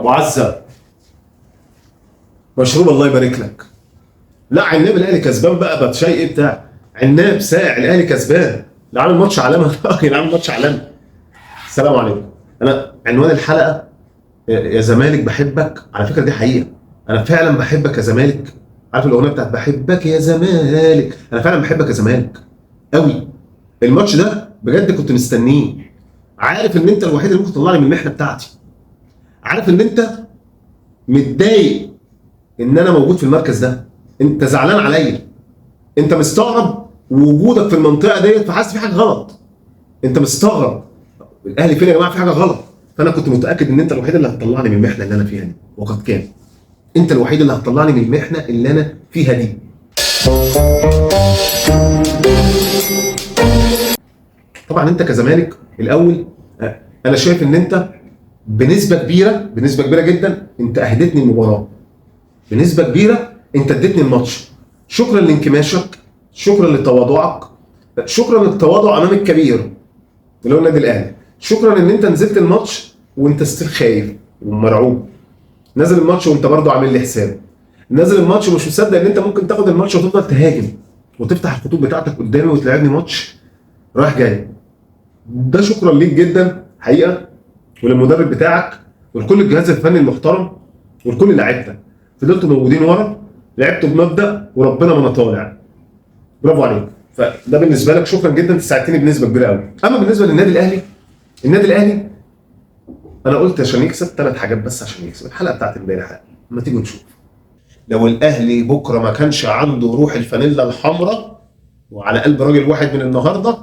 ابو عزه مشروب الله يبارك لك. لا عناب الاهلي كسبان بقى بتشاي ايه بتاع عناب ساعة الاهلي كسبان. ده عامل ماتش عالمي عامل ماتش عالمي. السلام عليكم. انا عنوان الحلقه يا زمالك بحبك. على فكره دي حقيقه، انا فعلا بحبك يا زمالك. عارف الاغنيه بتاعت بحبك يا زمالك؟ انا فعلا بحبك يا زمالك قوي. الماتش ده بجد كنت مستنيه. عارف ان انت الوحيد اللي ممكن تطلعني من المحنه بتاعتي. عارف ان انت متضايق ان انا موجود في المركز ده. انت زعلان عليا، انت مستغرب وجودك في المنطقه ديت، فحاسس في حاجه غلط. انت مستغرب الاهلي فين يا جماعه، في حاجه غلط. فانا كنت متاكد ان انت الوحيد اللي هتطلعني من المحنه اللي انا فيها دي، وقد كان. انت الوحيد اللي هتطلعني من المحنه اللي انا فيها دي. طبعا انت كزمالك الاول، انا شايف ان انت بنسبه كبيره جدا انت اهدتني المباراه. بنسبه كبيره انت اديتني الماتش. شكرا لانكماشك، شكرا لتواضعك، شكرا للتواضع امام الكبير اللي هو النادي الاهلي. شكرا ان انت نزلت الماتش وانت ستيل خايف ومرعوب. نازل الماتش وانت برضه عامل لي حساب. نازل الماتش ومش مصدق ان انت ممكن تاخد الماتش وتفضل تهاجم وتفتح الخطوط بتاعتك قدامي وتلعبني ماتش رايح جاي. ده شكرا ليك جدا حقيقه، وللمدرب بتاعك ولكل الجهاز الفني المحترم ولكل لعيبتك. فضلتوا موجودين ورا، لعبتوا بمبدا وربنا ما انا طالع. برافو عليك. فده بالنسبه لك شكرا جدا، ساعدتني بنسبه كبيره قوي. اما بالنسبه للنادي الاهلي، النادي الاهلي انا قلت عشان يكسب 3 حاجات بس عشان يكسب. الحلقه بتاعت امبارح ما تيجوا نشوف. لو الاهلي بكره ما كانش عنده روح الفانيلا الحمراء وعلى قلب راجل واحد من النهارده،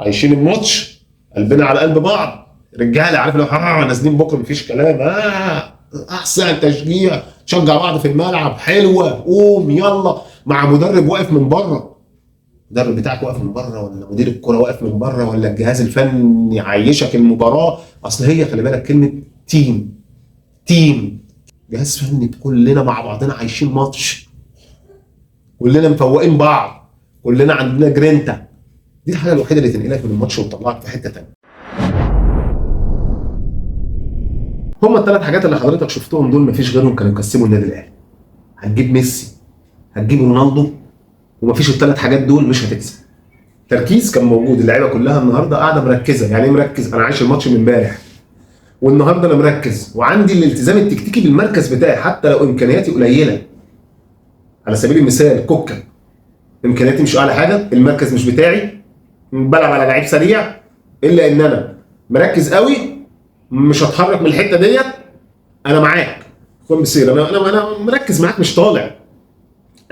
عايشين الماتش قلبنا على قلب بعض رجاله، عارف لو نازلين بكره مفيش كلام، احسن تشجيع، تشجع بعض في الملعب، حلوه، قوم يلا، مع مدرب واقف من بره. المدرب بتاعك واقف من بره، ولا مدير الكره واقف من بره، ولا الجهاز الفني عايشك المباراه. اصل هي خلي بالك كلمه تيم جهاز فني، كلنا مع بعضنا عايشين ماتش، كلنا مفوقين بعض، كلنا عندنا جرينتا. دي الحاجه الوحيده اللي تنقلك من الماتش وتطلعك في حته ثانيه. هم ال3 حاجات اللي حضرتك شفتهم دول مفيش غيرهم كانوا يكسبوا النادي الاهلي. هتجيب ميسي، هتجيب رونالدو، ومفيش ال3 حاجات دول مش هتكسب. تركيز كان موجود، اللعيبه كلها النهارده قاعده مركزه. يعني ايه مركز؟ انا عايش الماتش من امبارح والنهارده انا مركز، وعندي الالتزام التكتيكي بالمركز بتاعي حتى لو امكانياتي قليله. على سبيل المثال كوكا، امكانياتي مش اعلى حاجه، المركز مش بتاعي، بلعب على لعيب سريع، الا ان انا مركز قوي، مش هتحرك من الحته ديت. انا معاك كون بصير، انا مركز معاك، مش طالع.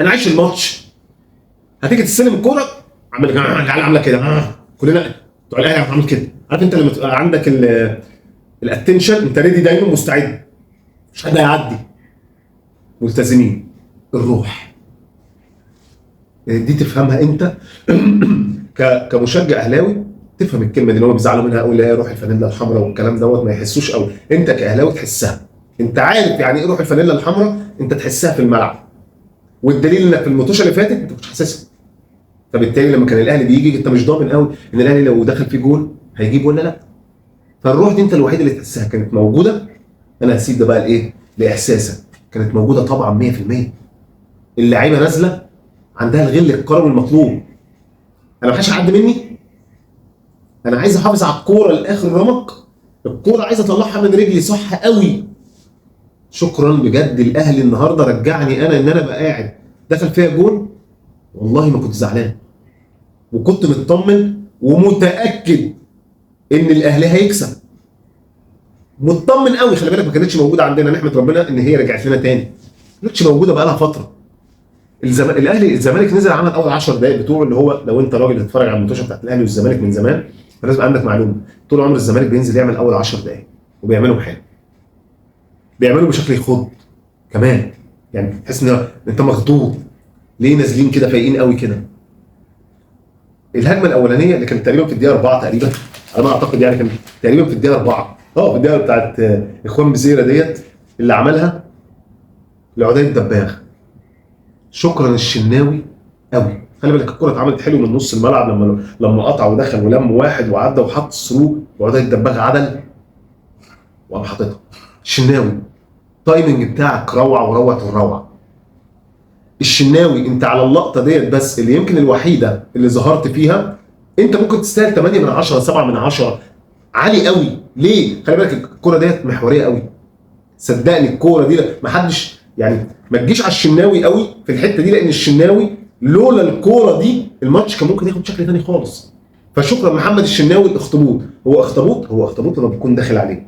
انا عايش الماتش. هتيجي تستلم الكوره عامله كده، كلنا بتوع الاهلي هتعمل كده. عارف انت لما تبقى عندك الاتنشن، انت ريدي دايما مستعد، مش حد هيعدي. ملتزمين. الروح دي تفهمها انت كمشجع اهلاوي، تفهم الكلمه دي اللي هم بيزعلوا منها قوي، اللي هي روح الفانيلا الحمراء والكلام دوت، ما يحسوش قوي. انت كاهلاوي تحسها، انت عارف يعني ايه روح الفانيلا الحمراء، انت تحسها في الملعب. والدليل انك في الماتش اللي فاتت انت مش حاسسها. فبالتالي لما كان الاهلي بيجي انت مش ضامن قوي ان الاهلي لو دخل فيه جول هيجيب ولا لا. فالروح دي انت الوحيد اللي تحسها كانت موجوده. انا هسيب ده بقى لايه؟ لاحساسك. كانت موجوده طبعا 100%. اللعيبه نازله عندها الغل الكروي المطلوب. انا ما حدش يعدي مني، انا عايز احافظ على الكوره لاخر رمق. الكوره عايز اطلعها من رجلي صح قوي. شكرا بجد، الاهلي النهارده رجعني انا ان انا ابقى قاعد دخل فيها جول، والله ما كنت زعلان، وكنت مطمن ومتاكد ان الاهلي هيكسب. مطمن قوي. خلي بالك ما كانتش موجوده عندنا، نحمد ربنا ان هي رجعت لنا تاني. ما كانتش موجوده بقى لها فتره. الزمالك نزل عمل اول 10 دقائق بتوعه، اللي هو لو انت راجل بتتفرج على الماتشات بتاعت الاهلي والزمالك من زمان فلازم عندك معلومه، طول عمر الزمالك بينزل يعمل اول 10 دقائق وبيعملهم حلو، بيعملوا بشكل يخض كمان. يعني تحس ان انت مخضوض، ليه نازلين كده فايقين قوي كده. الهجمه الاولانيه اللي كانت تقريبا في الدقيقه 4 تقريبا على ما اعتقد، يعني كان تقريبا في الدقيقه 4، في الدقيقه بتاعت اخوان بزيره ديت اللي عملها لعدي الدباغ. شكرا الشناوي قوي. خلي بالك الكره اتعملت حلو من نص الملعب، لما قطع ودخل ولم واحد وعدى وحط الثرو، وعدي الدباغ عدل وقام حاططها. الشناوي التايمنج بتاعك روعه وروعه الروعه. الشناوي انت على اللقطه ديت بس اللي يمكن الوحيده اللي ظهرت فيها، انت ممكن تستاهل 8 من 10 7 من 10، عالي قوي. ليه؟ خلي بالك الكوره ديت محوريه قوي، صدقني الكوره دي ما حدش يعني ما تجيش على الشناوي قوي في الحته دي، لان الشناوي لولا الكوره دي الماتش كان ممكن ياخد شكل ثاني خالص. فشكرا محمد الشناوي. الاخطبوط هو اخطبوط لما بيكون داخل عليه،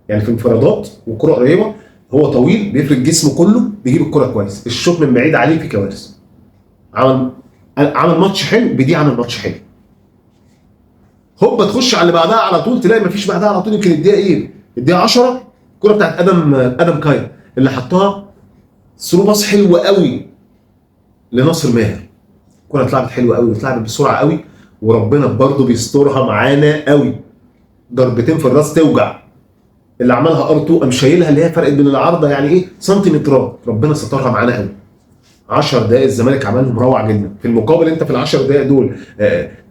يعني في انفرادات والكره قريبه هو طويل بيفرد جسمه كله بيجيب الكره كويس. الشوط من بعيد عليه في كوارث. عمل ماتش حلو بدي، عمل ماتش حلو. هوبا تخش على اللي بعدها على طول تلاقي مفيش بعدها على طول. يمكن الدقيقه ايه؟ الدقيقه 10 الكره بتاعت ادم كاير اللي حطها ثرو باص حلوه قوي لناصر ماهر. الكره اتلعبت حلوه قوي واتلعبت بسرعه قوي، وربنا برضه بيسترها معانا قوي. ضربتين في الراس توجع. اللي عملها ار2 قام شايلها، اللي هي فرقت بين العارضه يعني ايه سنتيمترات، ربنا سترها معانا قوي. 10 دقائق الزمالك عملهم روعه جدا. في المقابل انت في ال10 دقائق دول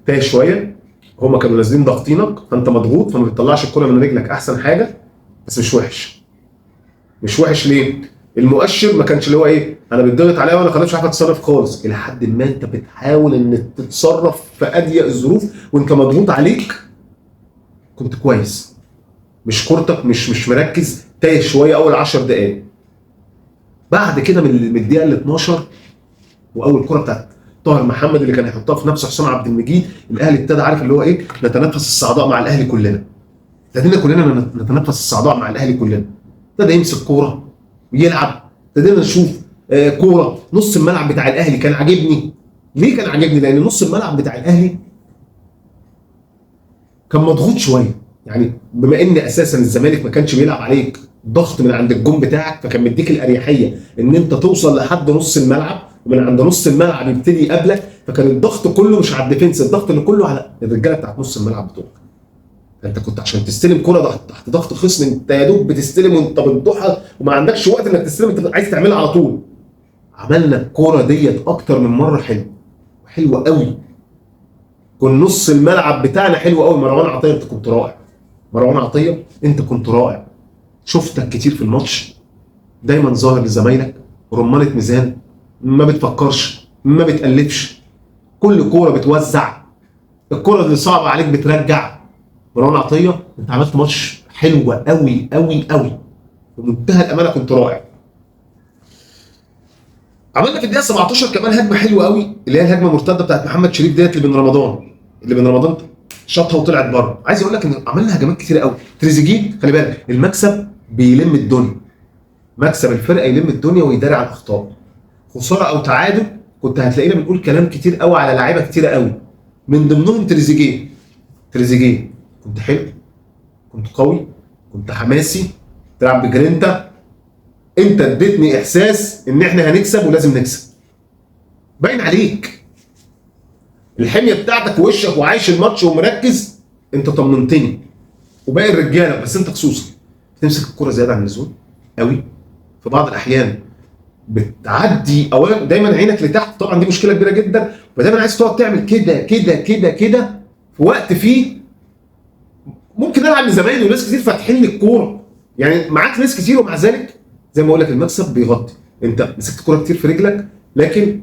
تايه شويه، هما كانوا نازلين ضاغطينك فانت مضغوط فما بتطلعش الكره من رجلك احسن حاجه. بس مش وحش. مش وحش ليه؟ المؤشر ما كانش اللي هو ايه انا بتضغط عليا وانا خلاص مش عارف اتصرف خالص. الى حد ما انت بتحاول ان تتصرف في اضيق الظروف وانت مضغوط عليك. كنت كويس. مش كورتك مش مركز، تايه شويه اول 10 دقائق. بعد كده من الدقيقه ال 12 واول كره بتاعت طاهر محمد اللي كان هيحطها في نفسه حسام عبد المجيد، الاهلي ابتدى عارف اللي هو ايه نتنفس الصعداء مع الاهلي كلنا. ابتدينا كلنا نتنفس الصعداء مع الاهلي كلنا. ابتدى يمسك كوره ويلعب. ابتدينا نشوف كوره. نص الملعب بتاع الاهلي كان عاجبني. ليه كان عاجبني؟ لان نص الملعب بتاع الاهلي كان مضغوط شويه. يعني بما ان اساسا الزمالك ما كانش بيلعب عليك ضغط من عند الجون بتاعك، فكان مديك الاريحيه ان انت توصل لحد نص الملعب، ومن عند نص الملعب يبتدي يقابلك. فكان الضغط كله مش على الديفنس، الضغط اللي كله على الرجاله بتاعت نص الملعب بتوعك. انت كنت عشان تستلم كوره تحت ضغط خصم انت يا دوب بتستلم وانت بالضحى وما عندكش وقت انك تستلم، انت عايز تعملها على طول. عملنا الكوره ديت اكتر من مره حلوه قوي. كان نص الملعب بتاعنا حلو قوي. مروان عطيه انت كنت رائع. مروان عطيه انت كنت رائع. شفتك كتير في الماتش دايما ظاهر لزمايلك، رمانه ميزان، ما بتفكرش ما بتقلبش، كل كوره بتوزع، الكوره اللي صعبه عليك بترجع. مروان عطيه انت عملت ماتش حلو قوي قوي قوي بمنتهى الامانه، كنت رائع. عملنا في الدقيقه 17 كمان هجمه حلوه قوي اللي هي الهجمه المرتده بتاعت محمد شريف ديت اللي بين رمضان شاطها وطلعت بره. عايز اقول لك ان عملنا هجمات كتير قوي. تريزيجيه خلي بالك المكسب بيلم الدنيا، مكسب الفرقه يلم الدنيا ويداري على الاخطاء. خساره او تعادل كنت هتلاقينا بنقول كلام كتير قوي على لعيبه كتير قوي، من ضمنهم تريزيجيه كنت حلو، كنت قوي، كنت حماسي، تلعب بجرينتا. انت اديتني احساس ان احنا هنكسب ولازم نكسب. باين عليك الحميه بتاعتك ووشك وعايش الماتش ومركز. انت طمنتني وباقي الرجاله، بس انت خصوصا بتمسك الكره زياده عن اللزوم قوي. في بعض الاحيان بتعدي اولا دايما عينك لتحت، طبعا دي مشكله كبيره جدا. ودايما عايز تقعد تعمل كده كده كده كده في وقت فيه ممكن العب لزمايلي وناس كتير فاتحين لي الكوره. يعني معاك ناس كتير ومع ذلك زي ما بقول لك المكسب بيغطي. انت مسكت كوره كتير في رجلك، لكن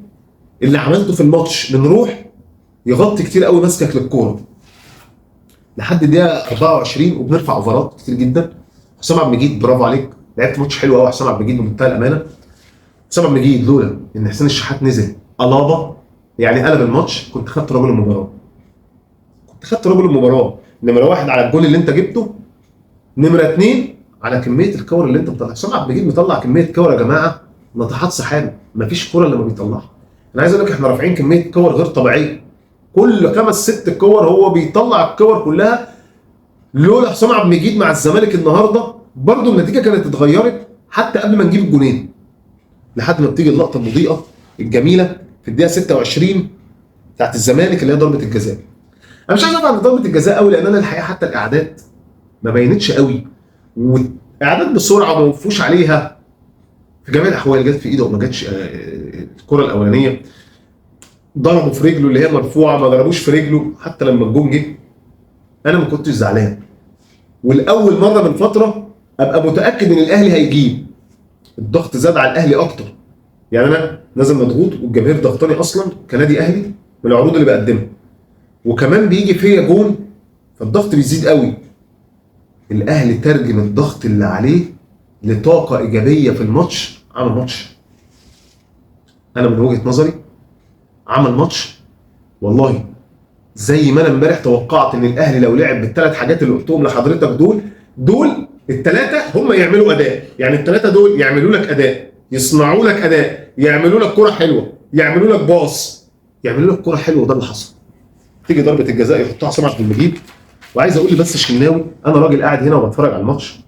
اللي عملته في الماتش من روح يغطي كتير قوي مسكك للكوره لحد الدقيقه 24 وبنرفع اوفرات كتير جدا. حسام عبد المجيد برافو عليك، لعبت ماتش حلو قوي حسام عبد المجيد بمنتهى الامانه. حسام عبد المجيد لولا ان حسين الشحات نزل الابا يعني قلب الماتش كنت خدت رجل المباراه. نمره واحد على الجول اللي انت جبته، نمره اثنين على كميه الكور اللي انت بتطلعها. حسام عبد المجيد مطلع كميه كور يا جماعه ناطحات سحاب، مفيش كوره لما بيطلعها. انا عايز اقول لك احنا رافعين كميه كور غير طبيعيه، كل 5 6 كور هو بيطلع الكور كلها. لولا حسام عبد المجيد مع الزمالك النهارده برضه النتيجه كانت اتغيرت حتى قبل ما نجيب الجونين، لحد ما بتيجي اللقطه المضيئه الجميله في الدقيقه 26 بتاعت الزمالك اللي هي ضربه الجزاء. انا مش عايز اطلع عن ضربه الجزاء قوي لان انا الحقيقه حتى الاعداد ما بينتش قوي، واعداد بسرعه ما وقفوش عليها في جميع الاحوال. جت في ايده وما جاتش. الكره الاولانيه ضربوا في رجله اللي هي مرفوعه، ما ضربوش في رجله. حتى لما الجون جه انا ما كنتش زعلان، والاول مره من فتره ابقى متاكد ان الاهلي هيجيب الضغط زاد على الاهلي اكتر. يعني انا نازل مضغوط والجماهير ضغطاني اصلا كنادي اهلي من العروض اللي بقدمها، وكمان بيجي فيا جون فالضغط بيزيد قوي. الاهلي ترجم الضغط اللي عليه لطاقه ايجابيه في الماتش. عمل ماتش، انا من وجهه نظري عمل ماتش والله زي ما انا امبارح توقعت ان الاهلي لو لعب بالثلاث حاجات اللي قلتهم لحضرتك دول الثلاثه هم يعملوا اداء. يعني الثلاثه دول يعملوا لك اداء، يصنعوا لك اداء، يعملوا لك كره حلوه، يعملوا لك باص، يعملوا لك كره حلوه. وده اللي حصل. تيجي ضربه الجزاء يحطها عصام عبد المجيد. وعايز اقول بس الشناوي، انا راجل قاعد هنا وبتفرج على الماتش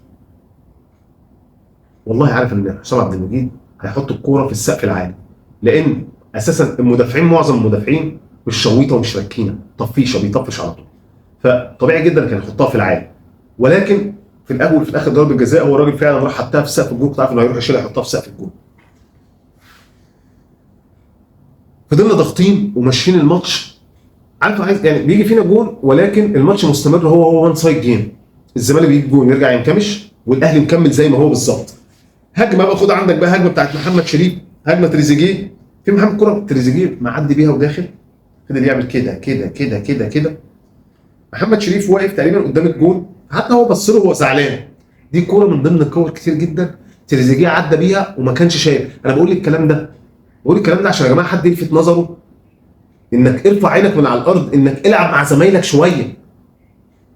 والله عارف ان عصام عبد المجيد هيحط الكوره في السقف العالي، لان اساسا المدافعين معظم المدافعين مش شويطه ومش ركينه، طفيشه بيطفش على طول، فطبيعي جدا كان يحطها في العالي. ولكن في الاول في الاخر ضربه الجزاء هو الراجل فعلا راح حطها في سقف الجول، كنت عارف انه هيروح يشيلها يحطها في سقف الجول. فضلنا ضاغطين وماشيين الماتش. عارف عايز يعني بيجي فينا جون ولكن الماتش مستمر، هو وان سايد جيم. الزمالك بيجي جون يرجع ينكمش والاهلي مكمل زي ما هو بالظبط. هجمه بقى خد عندك بقى هجمه بتاعت محمد شريف، هجمه تريزيجيه في محمد كره تريزيجيه معدي بيها وداخل، فضل يعمل كده كده كده كده كده. محمد شريف واقف تقريبا قدام الجون، حتى هو بص له وهو زعلان. دي كوره من ضمن الكور كتير جدا تريزيجيه عدى بيها وما كانش شايف. انا بقول الكلام ده عشان يا جماعه حد يلفت نظره انك ارفع عينك من على الارض، انك العب مع زمايلك شويه.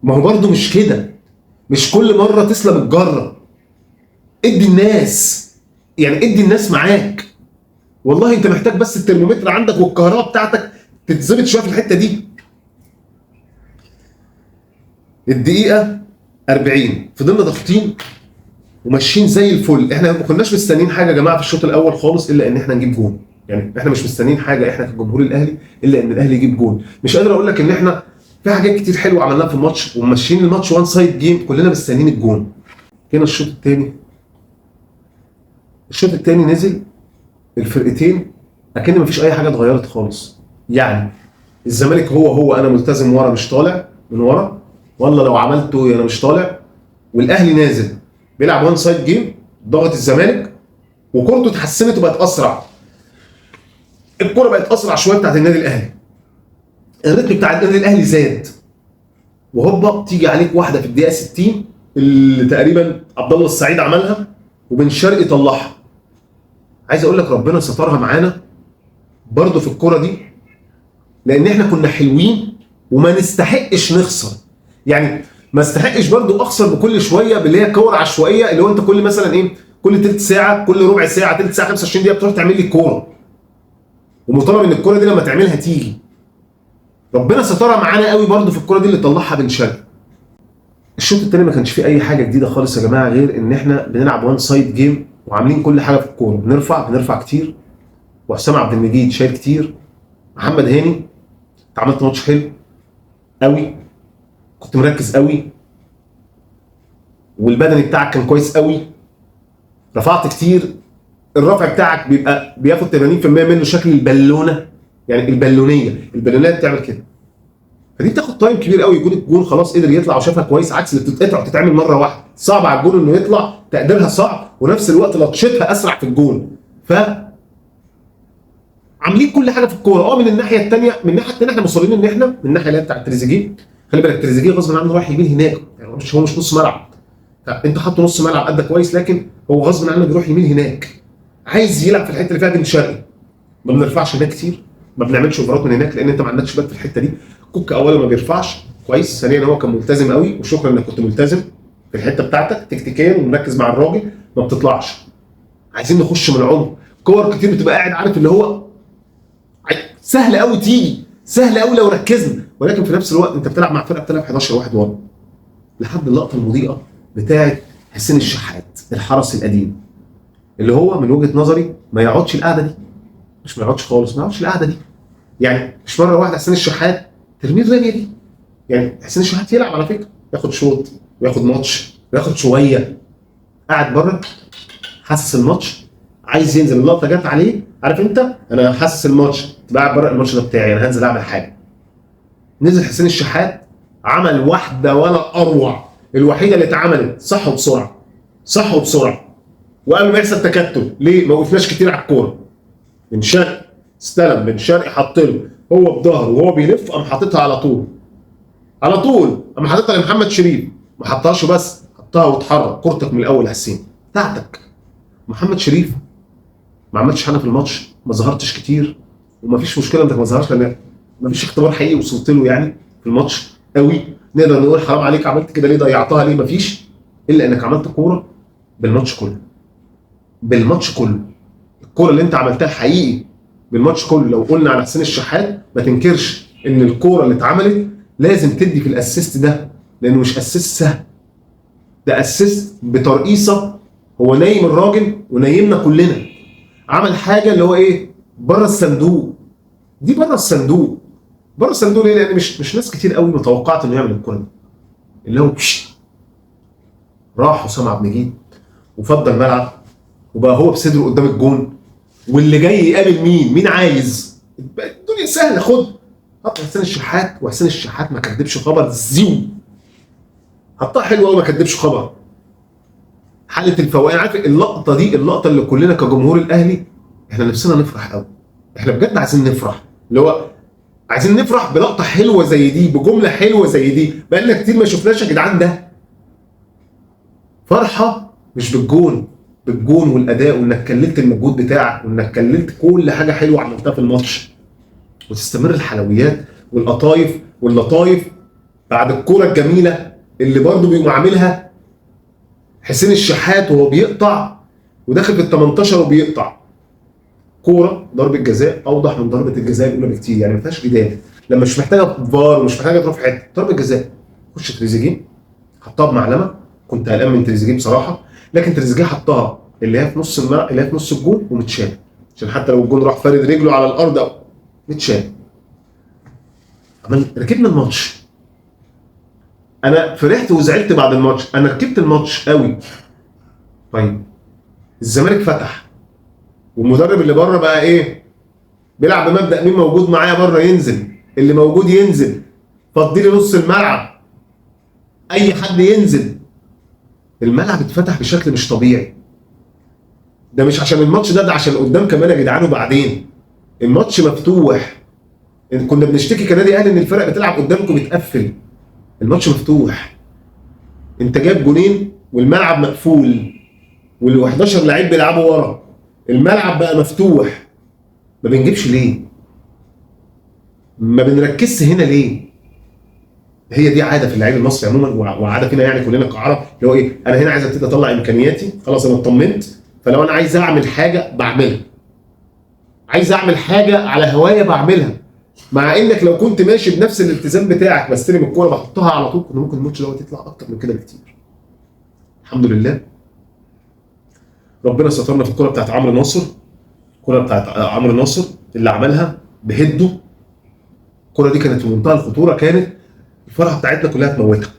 ما هو برده مش كده، مش كل مره تسلم الجره. ادي الناس معاك. والله انت محتاج بس الترمومتر عندك والكهرباء بتاعتك تتظبط شويه في الحته دي. الدقيقه 40 فضلنا ضاغطين وماشيين زي الفل. احنا ما كناش مستنيين حاجه يا جماعه في الشوط الاول خالص الا ان احنا نجيب جون. يعني احنا مش مستنيين حاجه احنا كجمهور الاهلي الا ان الاهلي يجيب جون. مش قادر اقول لك ان احنا في حاجات كتير حلوه عملناها في الماتش وماشيين الماتش وان سايد جيم، كلنا مستنيين الجون. هنا الشوط الثاني نزل الفرقتين اكن مفيش اي حاجه اتغيرت خالص. يعني الزمالك هو انا ملتزم ورا مش طالع من ورا، والله لو عملته انا مش طالع. والاهلي نازل بيلعب وان سايد جيم، ضغط الزمالك وكورته اتحسنت وبقت اسرع. الكوره بقت اسرع شويه بتاعت النادي الاهلي، الريتم بتاع النادي الاهلي زاد. وهوبا تيجي عليك واحده في الدقيقه 60 اللي تقريبا عبد الله السعيد عملها وبن شرقي طلعها. عايز اقول لك ربنا سترها معانا برضه في الكوره دي، لان احنا كنا حلوين وما نستحقش نخسر. يعني ما استحقش برضه اخسر بكل شويه باللي هي كور عشوائيه، اللي هو انت كل مثلا كل تلت ساعه، كل ربع ساعه، تلت ساعه 25 دقيقه بتروح تعمل لي كوره، ومطالب ان الكوره دي لما تعملها تيجي. ربنا سترها معانا قوي برضه في الكوره دي اللي طلعها بن شرقي. الشوط الثاني ما كانش فيه اي حاجه جديده خالص يا جماعه غير ان احنا بنلعب وان سايد جيم وعاملين كل حاجه في الكوره. بنرفع كتير، وحسام عبد المجيد شايل كتير. محمد هاني انت عملت ماتش حلو قوي، كنت مركز قوي والبدني بتاعك كان كويس قوي، رفعت كتير. الرفع بتاعك بياخد 80% منه شكل البالونه، يعني البالونيه بتعمل كده. فدي بتاخد تايم كبير قوي. يكون الجون خلاص قدر يطلع وشافها كويس، عكس اللي بتتقطع وتتعمل مره واحده. صعب على الجون انه يطلع، تقديرها صعب، ونفس الوقت لطشتها اسرع في الجون. ف عاملين كل حاجه في الكوره. من الناحيه الثانيه احنا مصرين ان احنا من الناحيه اللي هي بتاعت تريزيجيه. خلي بالك تريزيجيه غصب عنه رايح يمين هناك، يعني هو مش نص ملعب. انت حاطه نص ملعب قد كويس، لكن هو غصب عنه بيروح يمين هناك، عايز يلعب في الحته اللي فيها بن شرقي. ما بنرفعش هناك كتير، ما بنعملش اوفرات من هناك لان انت ما عندكش باك في الحته دي. كوكا اولا ما بيرفعش كويس، ثانيا هو كان ملتزم قوي، وشكرا انك كنت ملتزم في الحته بتاعتك تكتيكيا ومركز مع الراجل. ما بتطلعش، عايزين نخش من العمق. كور كتير بتبقى قاعد عارف اللي هو سهل قوي تيجي، سهل قوي لو ركزنا، ولكن في نفس الوقت انت بتلعب مع فرقه بتلعب 11 واحد ورا. لحد اللقطه المضيئه بتاعت حسين الشحات الحرس القديم، اللي هو من وجهه نظري ما يقعدش القعده دي، مش ما يقعدش خالص، ما يقعدش القعده دي. يعني مش مره واحده حسين الشحات ترميه الرميه دي. يعني حسين الشحات يلعب على فكره، ياخد شوط وياخد ماتش وياخد شويه، قاعد بره حاسس الماتش، عايز ينزل. اللقطه جت عليه، عارف انت انا حاسس الماتش، تبقى قاعد بره الماتش ده بتاعي، انا هنزل اعمل حاجه. نزل حسين الشحات عمل واحده ولا اروع، الوحيده اللي اتعملت صح وبسرعه. وقبل ما يحصل تكتل. ليه؟ ما وقفناش كتير على الكوره. من شرقي استلم، من شرقي حط له هو بظهره وهو بيلف، قام حاططها على طول. على طول قام حاططها لمحمد شريف، ما حطهاش بس، حطها واتحرك. كورتك من الاول يا حسين بتاعتك. محمد شريف ما عملتش حاجه في الماتش، ما ظهرتش كتير، وما فيش مشكله انك ما ظهرش، لان ما فيش اختبار حقيقي وصلت له يعني في الماتش قوي نقدر نقول حرام عليك عملت كده ليه، ضيعتها ليه. ما فيش الا انك عملت كوره بالماتش كله. بالماتش كله الكوره اللي انت عملتها الحقيقي بالماتش كله. لو قلنا على حسين الشحات ما تنكرش ان الكوره اللي اتعملت لازم تدي في الاسيست ده، لانه مش اسيست سهل، ده اسيست بترقيصه. هو نايم الراجل ونايمنا كلنا. عمل حاجه اللي هو ايه، بره الصندوق. دي بره الصندوق. بره الصندوق ليه؟ لان مش ناس كتير قوي متوقعت انه يعمل الكوره دي. اللي هو راح حسام عبد المجيد وفضل الملعب وبقى هو بصدره قدام الجون، واللي جاي يقابل مين عايز. الدنيا سهله، خد حط حسين الشحات، وحسين الشحات ما كدبش خبر زيو. حطها حلوه قوي، ما كدبش خبر. حاله الفوقان، عارف اللقطه دي، اللقطه اللي كلنا كجمهور الاهلي احنا نفسنا نفرح قوي. احنا بجد عايزين نفرح، اللي هو عايزين نفرح بلقطه حلوه زي دي، بجمله حلوه زي دي. بقالنا كتير ما شفناش يا جدعان. ده فرحه مش بالجون، بالجون والاداء، وانك كللت المجهود بتاعك، وانك كللت كل حاجه حلوه عملتها في الماتش، وتستمر الحلويات والقطايف واللطايف بعد الكوره الجميله اللي برضه بيقوم عاملها حسين الشحات وهو بيقطع وداخل في ال 18 وبيقطع. كوره ضربه جزاء اوضح من ضربه الجزاء الاولى بكتير، يعني ما فيهاش جدال. لما مش محتاجه فار ومش محتاجه تروح في حته، ضربه جزاء. خش تريزيجيه حطها بمعلمه، كنت قلقان من تريزيجيه بصراحه، لكن تريزيجيه حطها اللي هي في نص الملعب، اللي هي في نص الجون، ومتشال، عشان حتى لو الجون راح فارد رجله على الارض او متشال. ركبنا الماتش. انا فرحت وزعلت بعد الماتش. انا ركبت الماتش قوي. طيب الزمالك فتح، والمدرب اللي بره بقى ايه، بيلعب بمبدأ مين موجود معايا بره ينزل، اللي موجود ينزل، فضي لي نص الملعب، اي حد ينزل. الملعب اتفتح بشكل مش طبيعي. ده مش عشان الماتش ده عشان قدام كمان يا جدعان. وبعدين الماتش مفتوح. كنا بنشتكي كنادي اهلي ان الفرق بتلعب قدامكم بتقفل. الماتش مفتوح، انت جايب جونين والملعب مقفول، وال11 لعيب بيلعبوا ورا، الملعب بقى مفتوح. ما بنجيبش ليه؟ ما بنركزش هنا ليه؟ هي دي عاده في اللعيب المصري عموما، وعاده فينا يعني كلنا كعرب، اللي هو ايه، انا هنا عايز ابتدي اطلع امكانياتي، خلاص انا اطمنت، فلو انا عايز اعمل حاجه بعملها. عايز اعمل حاجه على هوايه بعملها. مع انك لو كنت ماشي بنفس الالتزام بتاعك، بستلم الكوره بحطها على طول، كنا ممكن الماتش دوت يطلع اكتر من كده بكتير. الحمد لله ربنا سترنا في الكوره بتاعت عمرو ناصر. الكوره بتاعت عمرو ناصر اللي عملها بهده، الكوره دي كانت في منتهى الخطوره. كانت الفرحه بتاعتنا كلها تموتها.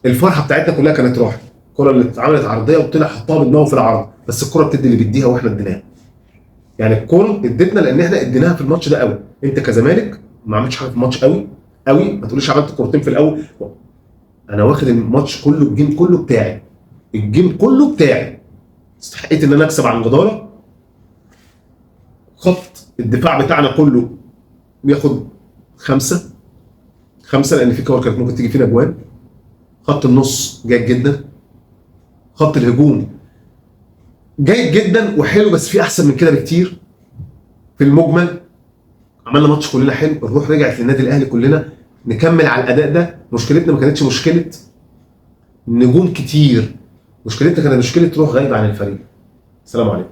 الفرحه بتاعتنا كلها كانت راحت. الكوره اللي اتعملت عرضيه وطلع حطها بدماغه في العرض، بس الكوره بتدي اللي بيديها واحنا اديناها. يعني الكوره اديتنا لان احنا اديناها في الماتش ده قوي. انت كزمالك ما عملتش حاجه في الماتش قوي قوي. ما تقوليش عملت كورتين في الاول. انا واخد الماتش كله، الجيم كله بتاعي، الجيم كله بتاعي. استحقيت ان انا اكسب عن جداره. خط الدفاع بتاعنا كله بياخد 5 لان في كور كانت ممكن تيجي فينا جوان. خط النص جيد جدا. خط الهجوم جيد جدا وحلو، بس في احسن من كده بكتير. في المجمل عملنا ماتش كلنا حلو. الروح رجعت للنادي الاهلي، كلنا نكمل على الاداء ده. مشكلتنا ما كانتش مشكله نجوم كتير، مشكلتنا كانت مشكله روح غايبه عن الفريق. السلام عليكم.